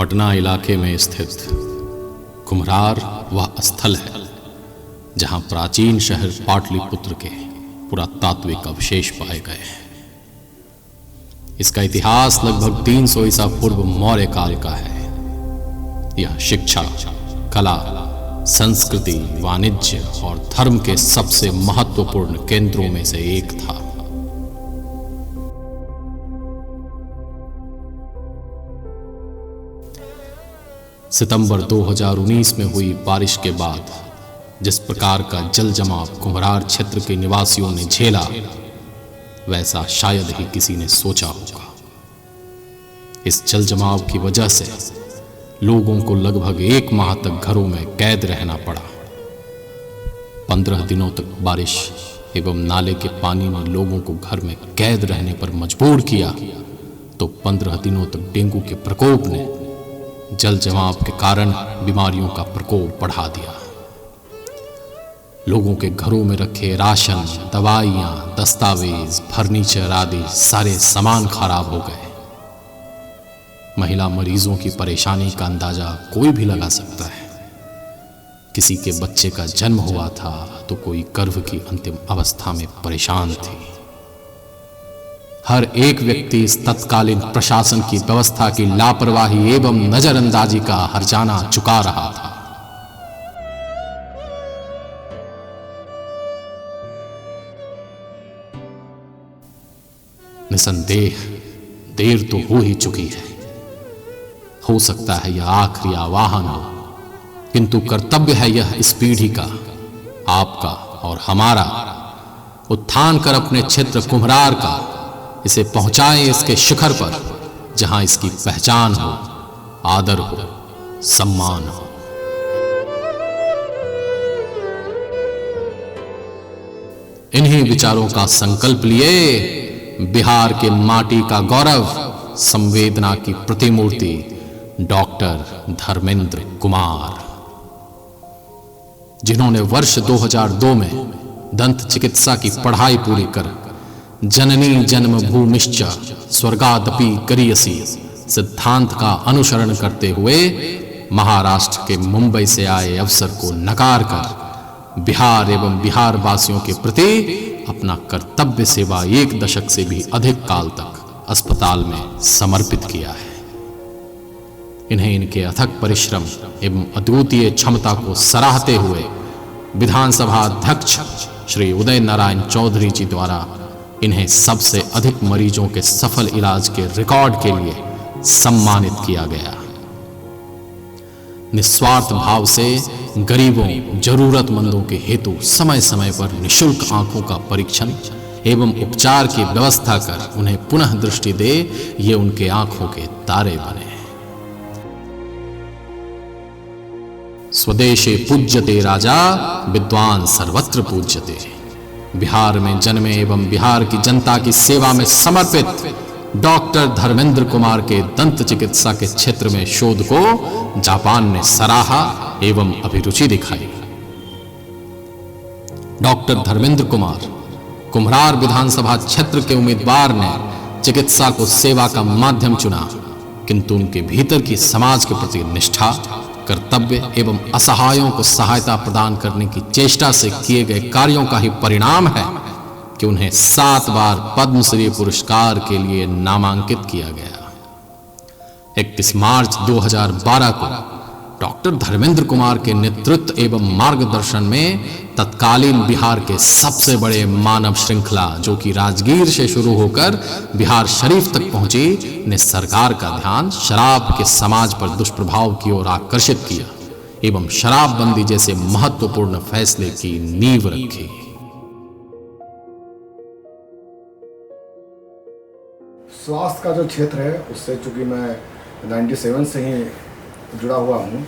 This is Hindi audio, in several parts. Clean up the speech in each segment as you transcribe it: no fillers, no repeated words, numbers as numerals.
पटना इलाके में स्थित कुम्हरार वह स्थल है जहां प्राचीन शहर पाटलिपुत्र के पुरातात्विक अवशेष पाए गए हैं। इसका इतिहास लगभग 300 ईसा पूर्व मौर्य काल का है। यह शिक्षा, कला, संस्कृति, वाणिज्य और धर्म के सबसे महत्वपूर्ण केंद्रों में से एक था। सितंबर 2019 में हुई बारिश के बाद जिस प्रकार का जल जमाव कुम्हरार क्षेत्र के निवासियों ने झेला, वैसा शायद ही किसी ने सोचा होगा। इस जल जमाव की वजह से लोगों को लगभग 1 माह तक घरों में कैद रहना पड़ा। 15 दिनों तक बारिश एवं नाले के पानी ने लोगों को घर में कैद रहने पर मजबूर किया, तो 15 दिनों तक डेंगू के प्रकोप ने जल जमाव के कारण बीमारियों का प्रकोप बढ़ा दिया। लोगों के घरों में रखे राशन, दवाइयां, दस्तावेज, फर्नीचर आदि सारे सामान खराब हो गए। महिला मरीजों की परेशानी का अंदाजा कोई भी लगा सकता है। किसी के बच्चे का जन्म हुआ था तो कोई गर्भ की अंतिम अवस्था में परेशान थी। हर एक व्यक्ति इस तत्कालीन प्रशासन की व्यवस्था की लापरवाही एवं नजरअंदाजी का हर्जाना चुका रहा था। निसंदेह देर तो हो ही चुकी है। हो सकता है यह आखिरी आह्वान हो, किंतु कर्तव्य है यह इस पीढ़ी का, आपका और हमारा, उत्थान कर अपने क्षेत्र कुम्हरार का इसे पहुंचाएं इसके शिखर पर, जहां इसकी पहचान हो, आदर हो, सम्मान हो। इन्हीं विचारों का संकल्प लिए बिहार के माटी का गौरव, संवेदना की प्रतिमूर्ति डॉक्टर धर्मेंद्र कुमार, जिन्होंने वर्ष 2002 में दंत चिकित्सा की पढ़ाई पूरी कर जननी जन्मभूमिश्च स्वर्गादपि गरीयसी सिद्धांत का अनुसरण करते हुए महाराष्ट्र के मुंबई से आए अवसर को नकार कर बिहार एवं बिहार वासियों के प्रति अपना कर्तव्य सेवा 1 दशक से भी अधिक काल तक अस्पताल में समर्पित किया है। इन्हें इनके अथक परिश्रम एवं अद्वितीय क्षमता को सराहते हुए विधानसभा अध्यक्ष श्री उदय नारायण चौधरी जी द्वारा इन्हें सबसे अधिक मरीजों के सफल इलाज के रिकॉर्ड के लिए सम्मानित किया गया। निस्वार्थ भाव से गरीबों, जरूरतमंदों के हेतु समय समय पर निःशुल्क आंखों का परीक्षण एवं उपचार की व्यवस्था कर उन्हें पुनः दृष्टि दे, ये उनके आंखों के तारे बने। स्वदेशे पूज्यते राजा, विद्वान सर्वत्र पूज्यते। बिहार में जन्मे एवं बिहार की जनता की सेवा में समर्पित डॉक्टर धर्मेंद्र कुमार के दंत चिकित्सा के क्षेत्र में शोध को जापान ने सराहा एवं अभिरुचि दिखाई। डॉक्टर धर्मेंद्र कुमार कुम्हरार विधानसभा क्षेत्र के उम्मीदवार ने चिकित्सा को सेवा का माध्यम चुना, किंतु उनके भीतर की समाज के प्रति निष्ठा, कर्तव्य एवं असहायों को सहायता प्रदान करने की चेष्टा से किए गए कार्यों का ही परिणाम है कि उन्हें 7 बार पद्मश्री पुरस्कार के लिए नामांकित किया गया। 31 मार्च 2012 को डॉक्टर धर्मेंद्र कुमार के नेतृत्व एवं मार्गदर्शन में तत्कालीन बिहार के सबसे बड़े मानव श्रृंखला, जो कि राजगीर से शुरू होकर बिहार शरीफ तक पहुंची, ने सरकार का ध्यान शराब के समाज पर दुष्प्रभाव की ओर आकर्षित किया एवं शराबबंदी जैसे महत्वपूर्ण फैसले की नींव रखी। स्वास्थ्य का जो क्षेत्र है उससे चूंकि मैं 97 से ही जुड़ा हुआ हूँ,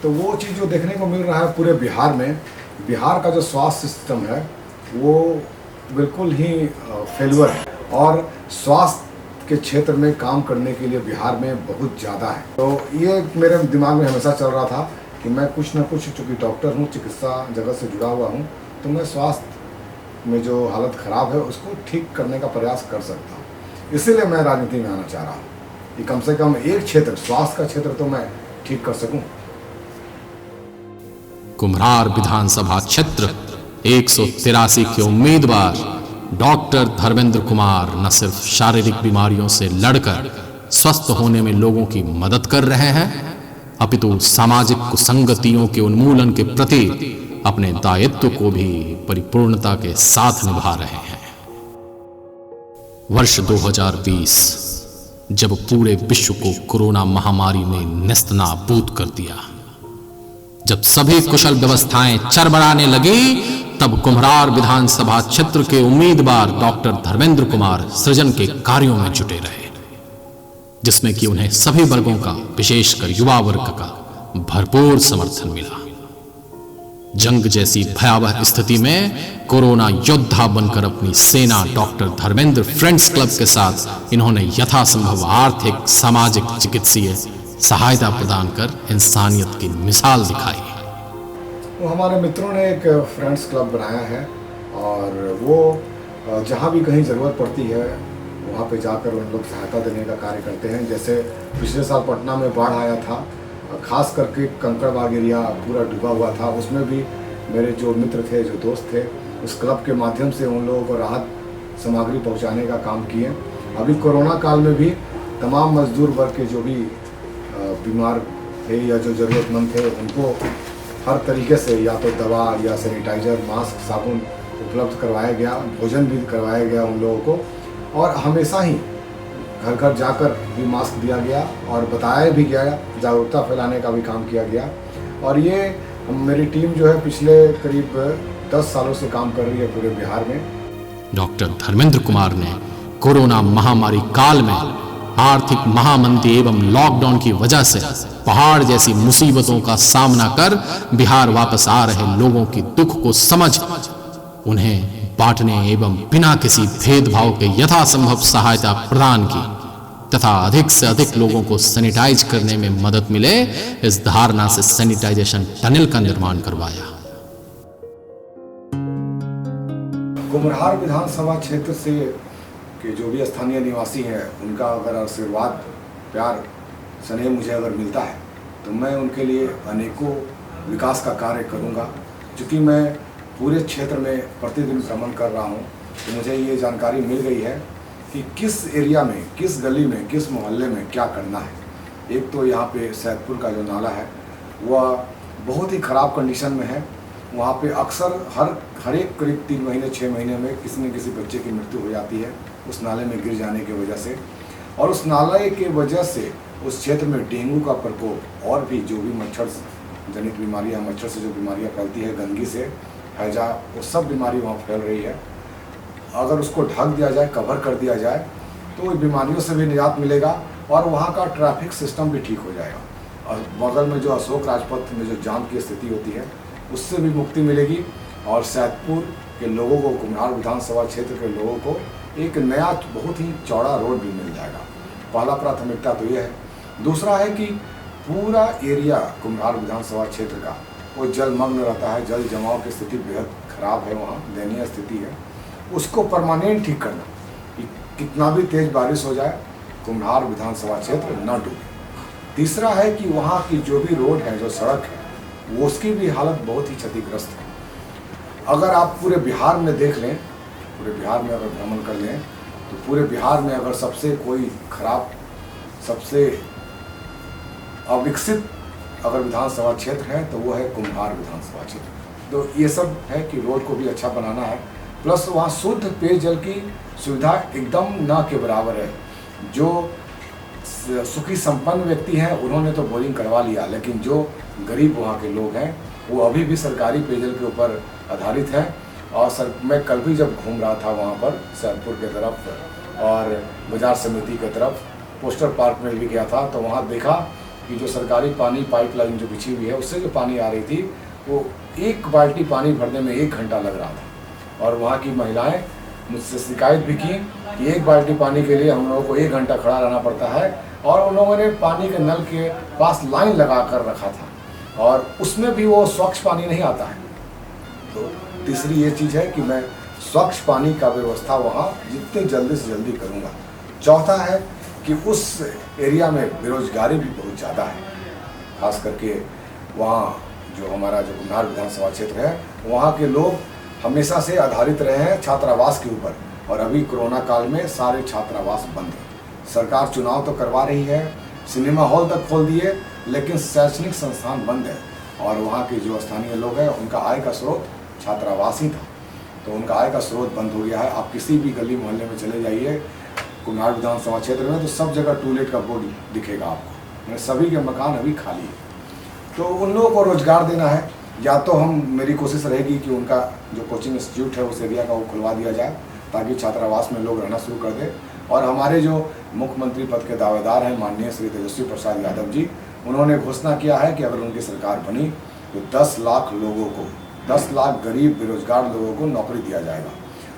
तो वो चीज़ जो देखने को मिल रहा है पूरे बिहार में, बिहार का जो स्वास्थ्य सिस्टम है वो बिल्कुल ही फेलुअर है और स्वास्थ्य के क्षेत्र में काम करने के लिए बिहार में बहुत ज़्यादा है। तो ये मेरे दिमाग में हमेशा चल रहा था कि मैं कुछ ना कुछ, चूँकि डॉक्टर हूँ, चिकित्सा जगत से जुड़ा हुआ हूँ, तो मैं स्वास्थ्य में जो हालत ख़राब है उसको ठीक करने का प्रयास कर सकता हूँ। इसीलिए मैं राजनीति में आना चाह रहा हूँ। कि कम से कम एक क्षेत्र, स्वास्थ्य का क्षेत्र तो मैं ठीक कर सकूं। कुम्हरार विधानसभा क्षेत्र 183 के उम्मीदवार डॉक्टर धर्मेंद्र कुमार न सिर्फ शारीरिक बीमारियों से लड़कर स्वस्थ होने में लोगों की मदद कर रहे हैं, अपितु सामाजिक कुसंगतियों के उन्मूलन के प्रति अपने दायित्व को भी परिपूर्णता के साथ निभा रहे हैं। वर्ष 2020 जब पूरे विश्व को कोरोना महामारी ने नेस्तनाबूद कर दिया, जब सभी कुशल व्यवस्थाएं चरमराने लगी, तब कुम्हरार विधानसभा क्षेत्र के उम्मीदवार डॉक्टर धर्मेंद्र कुमार सृजन के कार्यों में जुटे रहे, जिसमें कि उन्हें सभी वर्गों का, विशेषकर युवा वर्ग का भरपूर समर्थन मिला। जंग जैसी भयावह स्थिति में कोरोना योद्धा बनकर अपनी सेना डॉक्टर धर्मेंद्र फ्रेंड्स क्लब के साथ इन्होंने यथासंभव आर्थिक, सामाजिक, चिकित्सीय सहायता प्रदान कर इंसानियत की मिसाल दिखाई। तो हमारे मित्रों ने एक फ्रेंड्स क्लब बनाया है और वो जहाँ भी कहीं ज़रूरत पड़ती है वहाँ पे जाकर उन लोग सहायता देने का कार्य करते हैं। जैसे पिछले साल पटना में बाढ़ आया था, खास करके कंकड़बाग एरिया पूरा डूबा हुआ था, उसमें भी मेरे जो मित्र थे, जो दोस्त थे, उस क्लब के माध्यम से उन लोगों को राहत सामग्री पहुंचाने का काम किए। अभी कोरोना काल में भी तमाम मजदूर वर्ग के जो भी बीमार थे या जो ज़रूरतमंद थे, उनको हर तरीके से या तो दवा या सैनिटाइज़र, मास्क, साबुन उपलब्ध करवाया गया, भोजन भी करवाया गया उन लोगों को, और हमेशा ही घर घर जाकर भी मास्क दिया गया और बताया भी गया, जागरूकता फैलाने का भी काम किया गया। और ये मेरी टीम जो है पिछले करीब 10 सालों से काम कर रही है पूरे बिहार में। डॉक्टर धर्मेंद्र कुमार ने कोरोना महामारी काल में आर्थिक महामंदी एवं लॉकडाउन की वजह से पहाड़ जैसी मुसीबतों का सामना कर बिहार वापस आ रहे लोगों की दुख को समझ उन्हें बांटने एवं बिना किसी भेदभाव के यथासंभव सहायता प्रदान की तथा अधिक से अधिक लोगों को सैनिटाइज करने में मदद मिले, इस धारणा से सैनिटाइजेशन टनल का निर्माण करवाया। कुम्हरार विधानसभा क्षेत्र से के जो भी स्थानीय निवासी हैं, उनका अगर आशीर्वाद, प्यार, स्नेह मुझे अगर मिलता है तो मैं उनके लिए अनेकों विकास का कार्य करूंगा। क्योंकि मैं पूरे क्षेत्र में प्रतिदिन भ्रमण कर रहा हूं, तो मुझे ये जानकारी मिल गई है कि किस एरिया में, किस गली में, किस मोहल्ले में क्या करना है। एक तो यहाँ पे सैदपुर का जो नाला है वह बहुत ही ख़राब कंडीशन में है। वहाँ पे अक्सर हर एक करीब 3 महीने 6 महीने में किसी न किसी बच्चे की मृत्यु हो जाती है उस नाले में गिर जाने की वजह से। और उस नाले की वजह से उस क्षेत्र में डेंगू का प्रकोप और भी जो भी मच्छर जनित बीमारियाँ, मच्छर से जो बीमारियाँ फैलती है, गंदगी से, हैजा, वो सब बीमारी वहाँ फैल रही है। अगर उसको ढक दिया जाए, कवर कर दिया जाए, तो बीमारियों से भी निजात मिलेगा और वहाँ का ट्रैफिक सिस्टम भी ठीक हो जाएगा। और बगल में जो अशोक राजपथ में जो जाम की स्थिति होती है उससे भी मुक्ति मिलेगी और सैदपुर के लोगों को, कुम्हरार विधानसभा क्षेत्र के लोगों को एक नया बहुत ही चौड़ा रोड भी मिल जाएगा। पहला प्राथमिकता तो यह है। दूसरा है कि पूरा एरिया कुम्हरार विधानसभा क्षेत्र का वो जलमग्न रहता है, जल जमाव की स्थिति बेहद खराब है, वहाँ दयनीय स्थिति है। उसको परमानेंट ठीक करना, कि कितना भी तेज बारिश हो जाए कुम्हरार विधानसभा क्षेत्र न डूबे। तीसरा है कि वहाँ की जो भी रोड है, जो सड़क है, वो उसकी भी हालत बहुत ही क्षतिग्रस्त है। अगर आप पूरे बिहार में देख लें, पूरे बिहार में अगर भ्रमण कर लें, तो पूरे बिहार में अगर सबसे कोई खराब, सबसे अविकसित अगर विधानसभा क्षेत्र है तो वो है कुम्हरार विधानसभा क्षेत्र। तो ये सब है कि रोड को भी अच्छा बनाना है, प्लस वहाँ शुद्ध पेयजल की सुविधा एकदम न के बराबर है। जो सुखी संपन्न व्यक्ति हैं उन्होंने तो बोरिंग करवा लिया, लेकिन जो गरीब वहाँ के लोग हैं वो अभी भी सरकारी पेयजल के ऊपर आधारित है। और मैं कल भी जब घूम रहा था वहाँ पर सैदपुर के तरफ और बाजार समिति के तरफ, पोस्टर पार्क में भी गया था, तो वहाँ देखा कि जो सरकारी पानी पाइपलाइन जो बिछी हुई है उससे जो पानी आ रही थी वो 1 बाल्टी पानी भरने में 1 घंटा लग रहा था। और वहाँ की महिलाएं मुझसे शिकायत भी की कि 1 बाल्टी पानी के लिए हम लोगों को 1 घंटा खड़ा रहना पड़ता है, और उन लोगों ने पानी के नल के पास लाइन लगा कर रखा था और उसमें भी वो स्वच्छ पानी नहीं आता है। तो तीसरी ये चीज़ है कि मैं स्वच्छ पानी का व्यवस्था वहाँ जितने जल्दी से जल्दी करूँगा। चौथा है कि उस एरिया में बेरोजगारी भी बहुत ज़्यादा है। खास करके वहाँ जो हमारा जो कुम्हार विधानसभा क्षेत्र है, वहाँ के लोग हमेशा से आधारित रहे हैं छात्रावास के ऊपर, और अभी कोरोना काल में सारे छात्रावास बंद हैं। सरकार चुनाव तो करवा रही है, सिनेमा हॉल तक खोल दिए, लेकिन शैक्षणिक संस्थान बंद है, और वहाँ के जो स्थानीय लोग हैं उनका आय का स्रोत छात्रावास ही था, तो उनका आय का स्रोत बंद हो गया है। आप किसी भी गली मोहल्ले में चले जाइए कुम्हार विधानसभा क्षेत्र में, तो सब जगह टूलेट का बोर्ड दिखेगा आपको, सभी के मकान अभी खाली है। तो उन लोगों को रोजगार देना है, या तो मेरी कोशिश रहेगी कि उनका जो कोचिंग इंस्टीट्यूट है उस एरिया का वो खुलवा दिया जाए, ताकि छात्रावास में लोग रहना शुरू कर दें। और हमारे जो मुख्यमंत्री पद के दावेदार हैं माननीय श्री तेजस्वी प्रसाद यादव जी, उन्होंने घोषणा किया है कि अगर उनकी सरकार बनी तो 10 लाख लोगों को, 10 लाख गरीब बेरोजगार लोगों को नौकरी दिया जाएगा।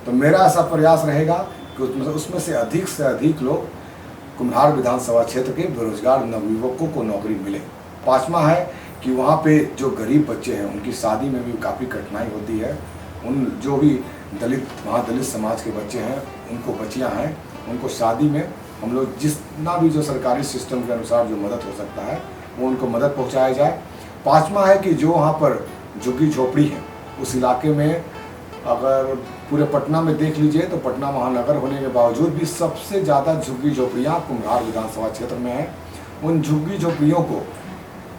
तो मेरा ऐसा प्रयास रहेगा कि उसमें से अधिक लोग कुम्हार विधानसभा क्षेत्र के बेरोजगार नवयुवकों को नौकरी मिले। 5वां है कि वहाँ पे जो गरीब बच्चे हैं उनकी शादी में भी काफ़ी कठिनाई होती है। उन जो भी दलित समाज के बच्चे हैं, उनको बच्चियाँ हैं, उनको शादी में हम लोग जितना भी जो सरकारी सिस्टम के अनुसार जो मदद हो सकता है वो उनको मदद पहुँचाया जाए। 5वां है कि जो वहाँ पर झुग्गी झोपड़ी है उस इलाके में, अगर पूरे पटना में देख लीजिए तो पटना महानगर होने के बावजूद भी सबसे ज़्यादा झुग्गी झोपड़ियाँ कुम्हार विधानसभा क्षेत्र में हैं। उन झुग्गी झोपड़ियों को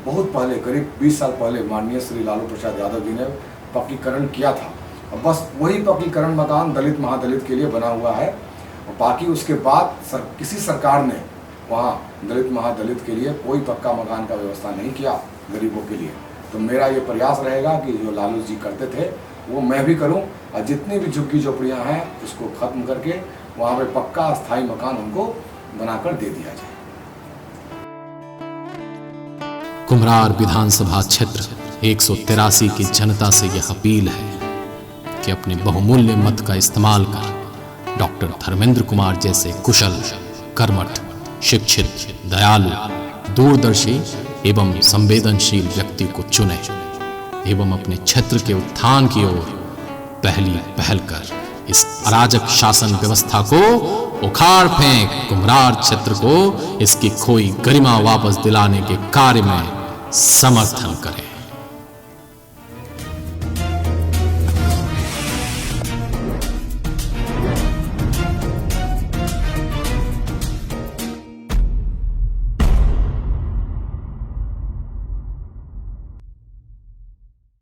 बहुत पहले, करीब 20 साल पहले माननीय श्री लालू प्रसाद यादव जी ने पक्कीकरण किया था, और बस वही पक्कीकरण मकान दलित महादलित के लिए बना हुआ है, और बाकी उसके बाद किसी सरकार ने वहाँ दलित महादलित के लिए कोई पक्का मकान का व्यवस्था नहीं किया गरीबों के लिए। तो मेरा ये प्रयास रहेगा कि जो लालू जी करते थे वो मैं भी करूं, और जितनी भी झुग्गी झोपड़ियाँ हैं उसको खत्म करके वहाँ पे पक्का स्थायी मकान उनको बनाकर दे दिया जाए। कुम्हार विधानसभा क्षेत्र 183 की जनता से यह अपील है कि अपने बहुमूल्य मत का इस्तेमाल कर डॉक्टर धर्मेंद्र कुमार जैसे कुशल, कर्मठ, शिक्षित, दयालु, दूरदर्शी एवं संवेदनशील व्यक्ति को चुने एवं अपने क्षेत्र के उत्थान की ओर पहल कर इस अराजक शासन व्यवस्था को उखाड़ फेंक कुम्हार क्षेत्र को इसकी खोई गरिमा वापस दिलाने के कार्य में समर्थन करें।